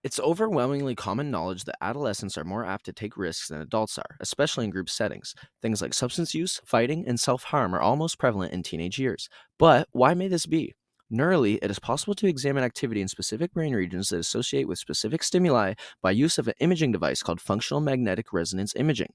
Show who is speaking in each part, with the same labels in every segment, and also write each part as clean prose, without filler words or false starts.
Speaker 1: It's overwhelmingly common knowledge that adolescents are more apt to take risks than adults are, especially in group settings. Things like substance use, fighting, and self harm are all most prevalent in teenage years. But why may this be? Neurally, it is possible to examine activity in specific brain regions that associate with specific stimuli by use of an imaging device called functional magnetic resonance imaging.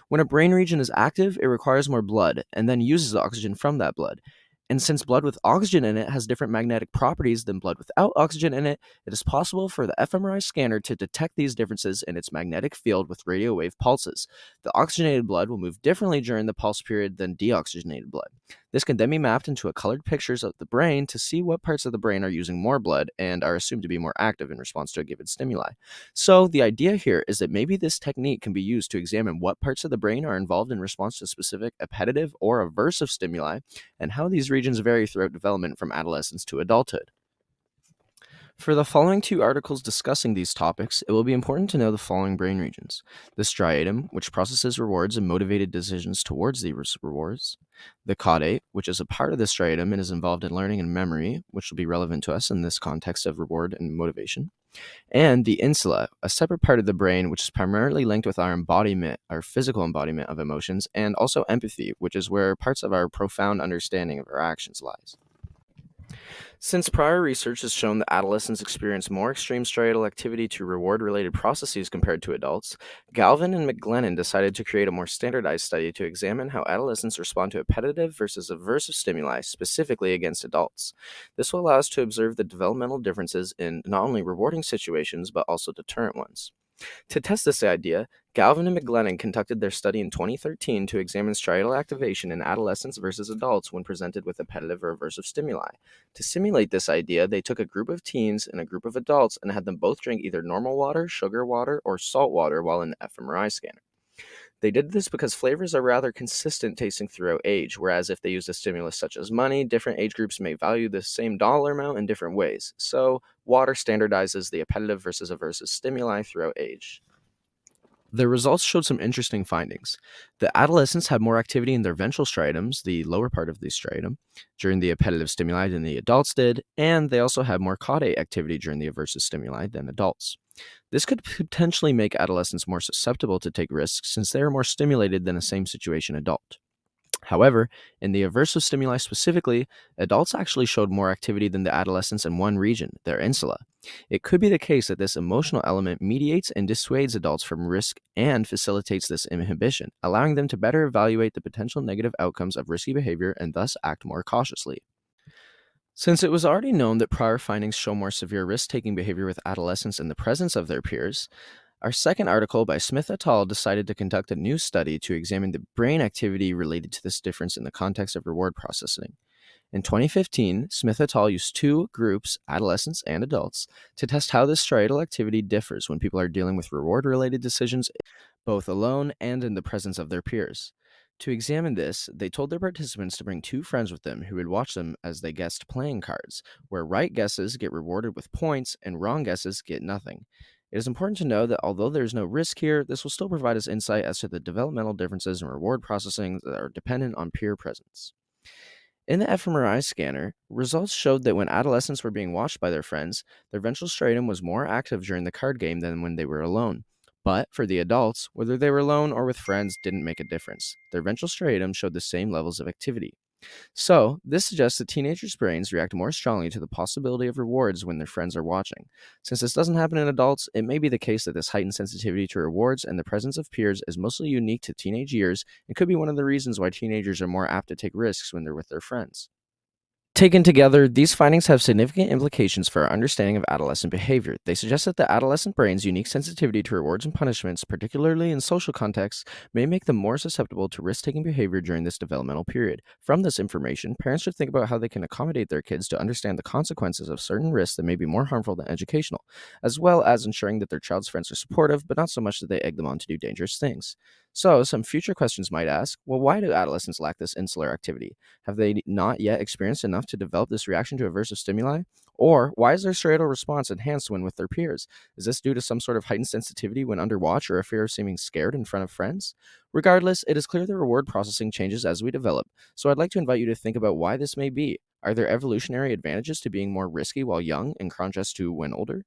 Speaker 1: When a brain region is active, it requires more blood and then uses the oxygen from that blood. And since blood with oxygen in it has different magnetic properties than blood without oxygen in it, it is possible for the fMRI scanner to detect these differences in its magnetic field with radio wave pulses. The oxygenated blood will move differently during the pulse period than deoxygenated blood. This can then be mapped into a colored pictures of the brain to see what parts of the brain are using more blood and are assumed to be more active in response to a given stimuli. So, the idea here is that maybe this technique can be used to examine what parts of the brain are involved in response to specific appetitive or aversive stimuli and how these regions vary throughout development from adolescence to adulthood. For the following two articles discussing these topics, it will be important to know the following brain regions: the striatum, which processes rewards and motivated decisions towards these rewards; the caudate, which is a part of the striatum and is involved in learning and memory, which will be relevant to us in this context of reward and motivation; and the insula, a separate part of the brain which is primarily linked with our embodiment, our physical embodiment of emotions, and also empathy, which is where parts of our profound understanding of our actions lies. Since prior research has shown that adolescents experience more extreme striatal activity to reward related processes compared to adults, Galvan and McGlennan decided to create a more standardized study to examine how adolescents respond to appetitive versus aversive stimuli, specifically against adults. This will allow us to observe the developmental differences in not only rewarding situations but also deterrent ones. To test this idea, Galvan and McGlennan conducted their study in 2013 to examine striatal activation in adolescents versus adults when presented with appetitive or aversive stimuli. To simulate this idea, they took a group of teens and a group of adults and had them both drink either normal water, sugar water, or salt water while in the fMRI scanner. They did this because flavors are rather consistent tasting throughout age, whereas if they used a stimulus such as money, different age groups may value the same dollar amount in different ways. So, water standardizes the appetitive versus aversive stimuli throughout age. The results showed some interesting findings. The adolescents had more activity in their ventral striatums, the lower part of the striatum, during the appetitive stimuli than the adults did, and they also had more caudate activity during the aversive stimuli than adults. This could potentially make adolescents more susceptible to take risks since they are more stimulated than a same situation adult. However, in the aversive stimuli specifically, adults actually showed more activity than the adolescents in one region, their insula. It could be the case that this emotional element mediates and dissuades adults from risk and facilitates this inhibition, allowing them to better evaluate the potential negative outcomes of risky behavior and thus act more cautiously. Since it was already known that prior findings show more severe risk taking behavior with adolescents in the presence of their peers, our second article by Smith et al. Decided to conduct a new study to examine the brain activity related to this difference in the context of reward processing. In 2015, Smith et al. Used two groups, adolescents and adults, to test how this striatal activity differs when people are dealing with reward-related decisions, both alone and in the presence of their peers. To examine this, they told their participants to bring two friends with them who would watch them as they guessed playing cards, where right guesses get rewarded with points and wrong guesses get nothing. It is important to know that although there is no risk here, this will still provide us insight as to the developmental differences in reward processing that are dependent on peer presence. In the fMRI scanner, results showed that when adolescents were being watched by their friends, their ventral striatum was more active during the card game than when they were alone. But for the adults, whether they were alone or with friends didn't make a difference. Their ventral striatum showed the same levels of activity. So, this suggests that teenagers' brains react more strongly to the possibility of rewards when their friends are watching. Since this doesn't happen in adults, it may be the case that this heightened sensitivity to rewards and the presence of peers is mostly unique to teenage years and could be one of the reasons why teenagers are more apt to take risks when they're with their friends. Taken together, these findings have significant implications for our understanding of adolescent behavior. They suggest that the adolescent brain's unique sensitivity to rewards and punishments, particularly in social contexts, may make them more susceptible to risk-taking behavior during this developmental period. From this information, parents should think about how they can accommodate their kids to understand the consequences of certain risks that may be more harmful than educational, as well as ensuring that their child's friends are supportive, but not so much that they egg them on to do dangerous things. So, some future questions might ask, well, why do adolescents lack this insular activity? Have they not yet experienced enough to develop this reaction to aversive stimuli? Or why is their striatal response enhanced when with their peers? Is this due to some sort of heightened sensitivity when under watch or a fear of seeming scared in front of friends? Regardless, it is clear that reward processing changes as we develop, so I'd like to invite you to think about why this may be. Are there evolutionary advantages to being more risky while young in contrast to when older?